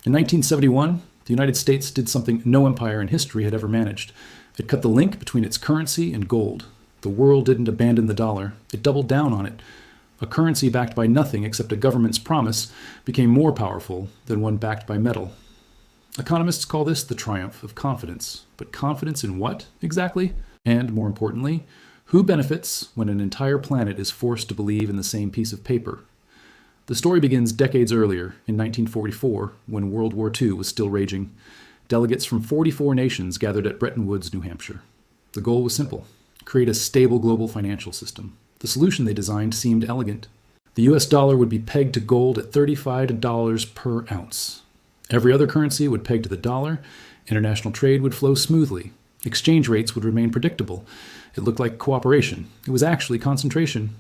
In 1971, the United States did something no empire in history had ever managed. It cut the link between its currency and gold. The world didn't abandon the dollar, it doubled down on it. A currency backed by nothing except a government's promise became more powerful than one backed by metal. Economists call this the triumph of confidence. But confidence in what, exactly? And, more importantly, who benefits when an entire planet is forced to believe in the same piece of paper? The story begins decades earlier, in 1944, when World War II was still raging. Delegates from 44 nations gathered at Bretton Woods, New Hampshire. The goal was simple: create a stable global financial system. The solution they designed seemed elegant. The US dollar would be pegged to gold at $35 per ounce. Every other currency would peg to the dollar. International trade would flow smoothly. Exchange rates would remain predictable. It looked like cooperation. It was actually concentration.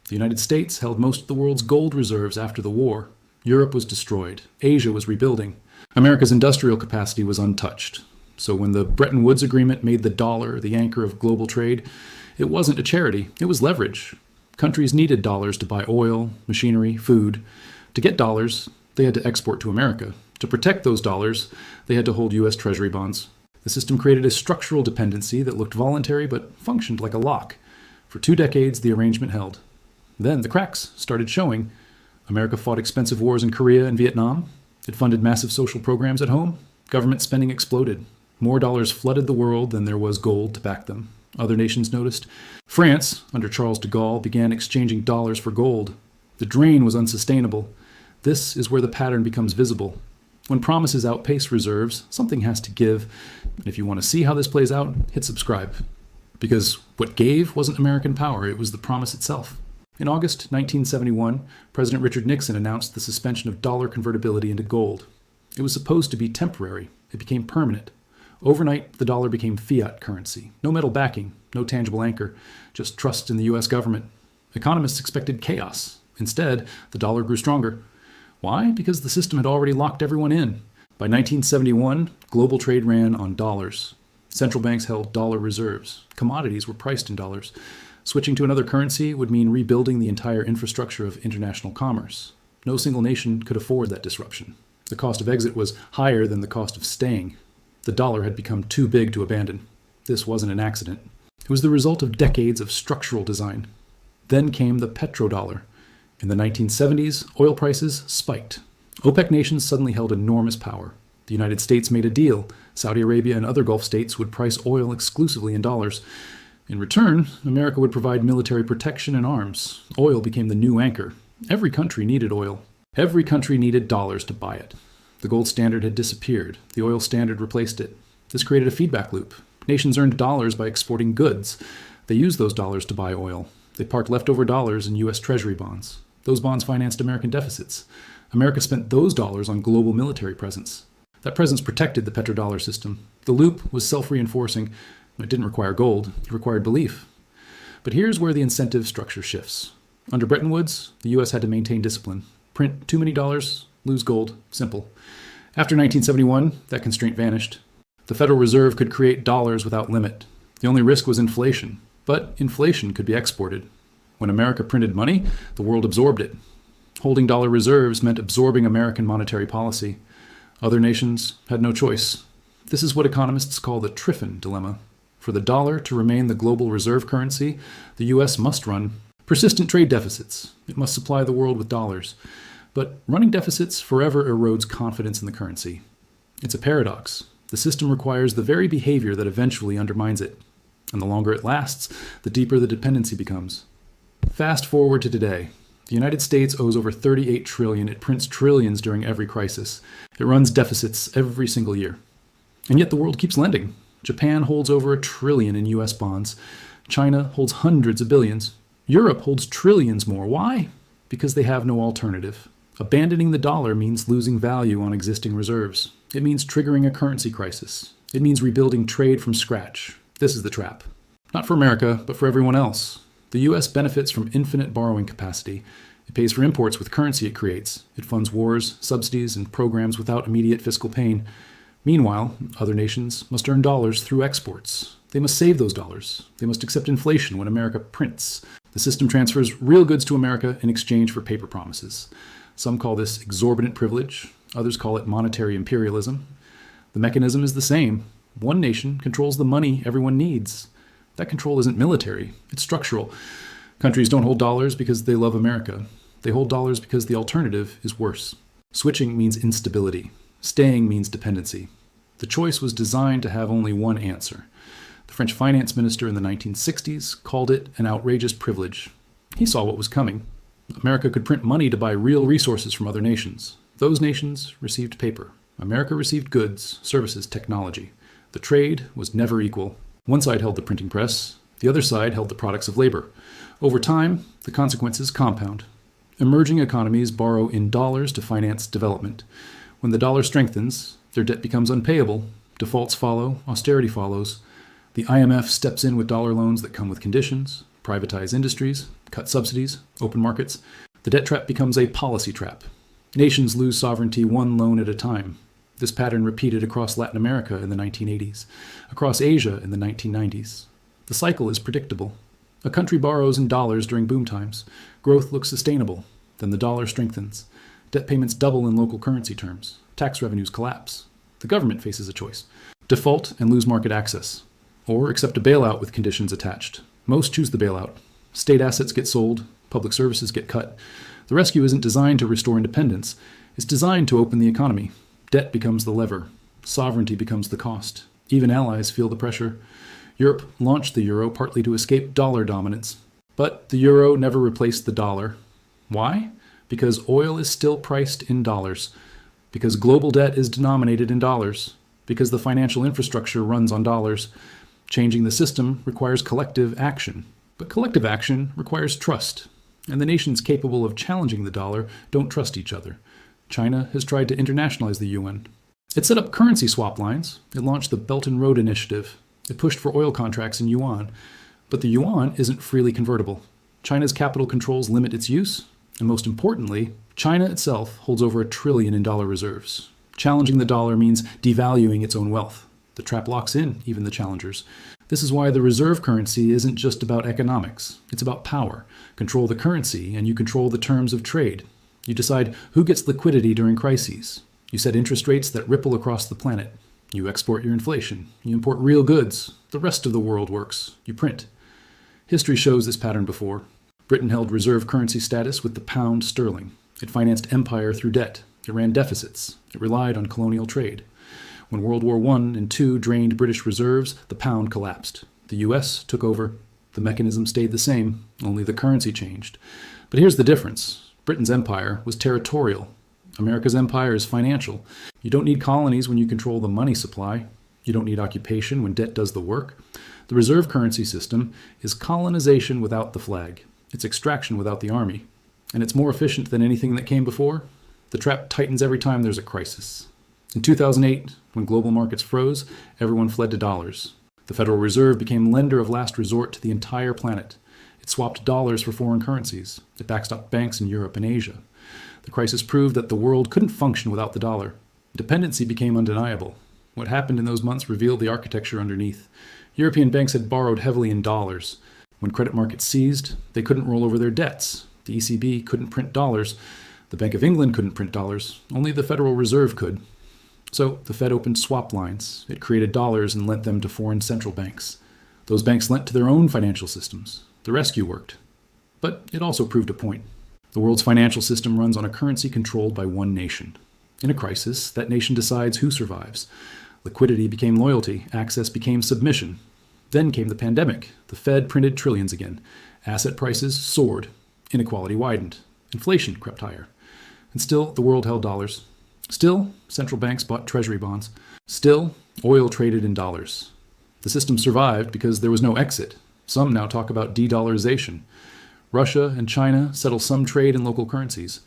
The United States held most of the world's gold reserves after the war. Europe was destroyed. Asia was rebuilding. America's industrial capacity was untouched. So when the Bretton Woods Agreement made the dollar the anchor of global trade, it wasn't a charity, it was leverage. Countries needed dollars to buy oil, machinery, food. To get dollars, they had to export to America. To protect those dollars, they had to hold U.S. Treasury bonds. The system created a structural dependency that looked voluntary but functioned like a lock. For 2 decades, the arrangement held. Then the cracks started showing. America fought expensive wars in Korea and Vietnam. It funded massive social programs at home. Government spending exploded. More dollars flooded the world than there was gold to back them. Other nations noticed. France, under Charles de Gaulle, began exchanging dollars for gold. The drain was unsustainable. This is where the pattern becomes visible. When promises outpace reserves, something has to give. And if you want to see how this plays out, hit subscribe. Because what gave wasn't American power, it was the promise itself. In August 1971, President Richard Nixon announced the suspension of dollar convertibility into gold. It was supposed to be temporary. It became permanent. Overnight, the dollar became fiat currency. No metal backing, no tangible anchor, just trust in the US government. Economists expected chaos. Instead, the dollar grew stronger. Why? Because the system had already locked everyone in. By 1971, global trade ran on dollars. Central banks held dollar reserves. Commodities were priced in dollars. Switching to another currency would mean rebuilding the entire infrastructure of international commerce. No single nation could afford that disruption. The cost of exit was higher than the cost of staying. The dollar had become too big to abandon. This wasn't an accident. It was the result of decades of structural design. Then came the petrodollar. In the 1970s, oil prices spiked. OPEC nations suddenly held enormous power. The United States made a deal. Saudi Arabia and other Gulf states would price oil exclusively in dollars. In return, America would provide military protection and arms. Oil became the new anchor. Every country needed oil. Every country needed dollars to buy it. The gold standard had disappeared. The oil standard replaced it. This created a feedback loop. Nations earned dollars by exporting goods. They used those dollars to buy oil. They parked leftover dollars in U.S. Treasury bonds. Those bonds financed American deficits. America spent those dollars on global military presence. That presence protected the petrodollar system. The loop was self-reinforcing. It didn't require gold. It required belief. But here's where the incentive structure shifts. Under Bretton Woods, the U.S. had to maintain discipline. Print too many dollars, lose gold. Simple. After 1971, that constraint vanished. The Federal Reserve could create dollars without limit. The only risk was inflation. But inflation could be exported. When America printed money, the world absorbed it. Holding dollar reserves meant absorbing American monetary policy. Other nations had no choice. This is what economists call the Triffin dilemma. For the dollar to remain the global reserve currency, the U.S. must run persistent trade deficits. It must supply the world with dollars. But running deficits forever erodes confidence in the currency. It's a paradox. The system requires the very behavior that eventually undermines it. And the longer it lasts, the deeper the dependency becomes. Fast forward to today. The United States owes over $38 trillion. It prints trillions during every crisis. It runs deficits every single year. And yet the world keeps lending. Japan holds over $1 trillion in U.S. bonds. China holds hundreds of billions. Europe holds trillions more. Why? Because they have no alternative. Abandoning the dollar means losing value on existing reserves. It means triggering a currency crisis. It means rebuilding trade from scratch. This is the trap. Not for America, but for everyone else. The U.S. benefits from infinite borrowing capacity. It pays for imports with currency it creates. It funds wars, subsidies, and programs without immediate fiscal pain. Meanwhile, other nations must earn dollars through exports. They must save those dollars. They must accept inflation when America prints. The system transfers real goods to America in exchange for paper promises. Some call this exorbitant privilege. Others call it monetary imperialism. The mechanism is the same. One nation controls the money everyone needs. That control isn't military, it's structural. Countries don't hold dollars because they love America. They hold dollars because the alternative is worse. Switching means instability. Staying means dependency. The choice was designed to have only one answer. The French finance minister in the 1960s called it an outrageous privilege. He saw what was coming. America could print money to buy real resources from other nations. Those nations received paper. America received goods, services, technology. The trade was never equal. One side held the printing press. The other side held the products of labor. Over time, the consequences compound. Emerging economies borrow in dollars to finance development. When the dollar strengthens, their debt becomes unpayable. Defaults follow, austerity follows. The IMF steps in with dollar loans that come with conditions, privatize industries, cut subsidies, open markets. The debt trap becomes a policy trap. Nations lose sovereignty one loan at a time. This pattern repeated across Latin America in the 1980s, across Asia in the 1990s. The cycle is predictable. A country borrows in dollars during boom times. Growth looks sustainable. Then the dollar strengthens. Debt payments double in local currency terms. Tax revenues collapse. The government faces a choice: default and lose market access, or accept a bailout with conditions attached. Most choose the bailout. State assets get sold. Public services get cut. The rescue isn't designed to restore independence. It's designed to open the economy. Debt becomes the lever. Sovereignty becomes the cost. Even allies feel the pressure. Europe launched the euro partly to escape dollar dominance. But the euro never replaced the dollar. Why? Because oil is still priced in dollars. Because global debt is denominated in dollars. Because the financial infrastructure runs on dollars. Changing the system requires collective action. But collective action requires trust. And the nations capable of challenging the dollar don't trust each other. China has tried to internationalize the yuan. It set up currency swap lines. It launched the Belt and Road Initiative. It pushed for oil contracts in yuan. But the yuan isn't freely convertible. China's capital controls limit its use. And most importantly, China itself holds over $1 trillion in dollar reserves. Challenging the dollar means devaluing its own wealth. The trap locks in even the challengers. This is why the reserve currency isn't just about economics. It's about power. Control the currency and you control the terms of trade. You decide who gets liquidity during crises. You set interest rates that ripple across the planet. You export your inflation. You import real goods. The rest of the world works. You print. History shows this pattern before. Britain held reserve currency status with the pound sterling. It financed empire through debt. It ran deficits. It relied on colonial trade. When World War I and II drained British reserves, the pound collapsed. The US took over. The mechanism stayed the same, only the currency changed. But here's the difference. Britain's empire was territorial. America's empire is financial. You don't need colonies when you control the money supply. You don't need occupation when debt does the work. The reserve currency system is colonization without the flag. It's extraction without the army. And it's more efficient than anything that came before. The trap tightens every time there's a crisis. In 2008, when global markets froze, everyone fled to dollars. The Federal Reserve became lender of last resort to the entire planet. It swapped dollars for foreign currencies. It backstopped banks in Europe and Asia. The crisis proved that the world couldn't function without the dollar. Dependency became undeniable. What happened in those months revealed the architecture underneath. European banks had borrowed heavily in dollars. When credit markets seized, they couldn't roll over their debts. The ECB couldn't print dollars. The Bank of England couldn't print dollars. Only the Federal Reserve could. So the Fed opened swap lines. It created dollars and lent them to foreign central banks. Those banks lent to their own financial systems. The rescue worked. But it also proved a point. The world's financial system runs on a currency controlled by one nation. In a crisis, that nation decides who survives. Liquidity became loyalty. Access became submission. Then came the pandemic. The Fed printed trillions again. Asset prices soared. Inequality widened. Inflation crept higher. And still, the world held dollars. Still, central banks bought treasury bonds. Still, oil traded in dollars. The system survived because there was no exit. Some now talk about de-dollarization. Russia and China settle some trade in local currencies.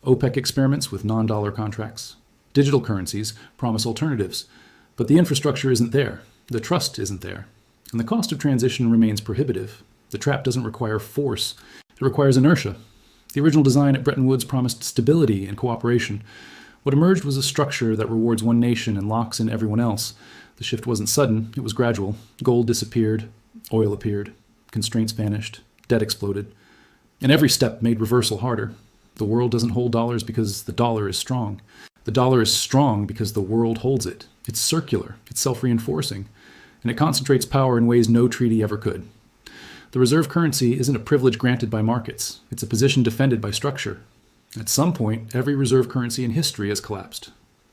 OPEC experiments with non-dollar contracts. Digital currencies promise alternatives. But the infrastructure isn't there. The trust isn't there. And the cost of transition remains prohibitive. The trap doesn't require force. It requires inertia. The original design at Bretton Woods promised stability and cooperation. What emerged was a structure that rewards one nation and locks in everyone else. The shift wasn't sudden, it was gradual. Gold disappeared, oil appeared, constraints vanished, debt exploded. And every step made reversal harder. The world doesn't hold dollars because the dollar is strong. The dollar is strong because the world holds it. It's circular, it's self-reinforcing, and it concentrates power in ways no treaty ever could. The reserve currency isn't a privilege granted by markets. It's a position defended by structure. At some point, every reserve currency in history has collapsed.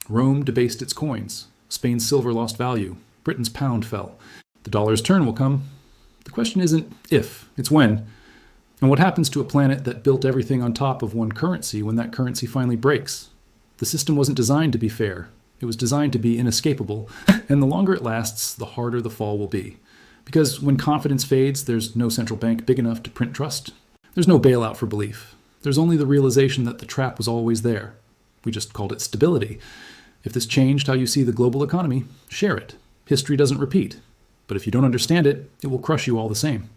Rome debased its coins. Spain's silver lost value. Britain's pound fell. The dollar's turn will come. The question isn't if, it's when. And what happens to a planet that built everything on top of one currency when that currency finally breaks? The system wasn't designed to be fair. It was designed to be inescapable, and the longer it lasts, the harder the fall will be. Because when confidence fades, there's no central bank big enough to print trust. There's no bailout for belief. There's only the realization that the trap was always there. We just called it stability. If this changed how you see the global economy, share it. History doesn't repeat. But if you don't understand it, it will crush you all the same.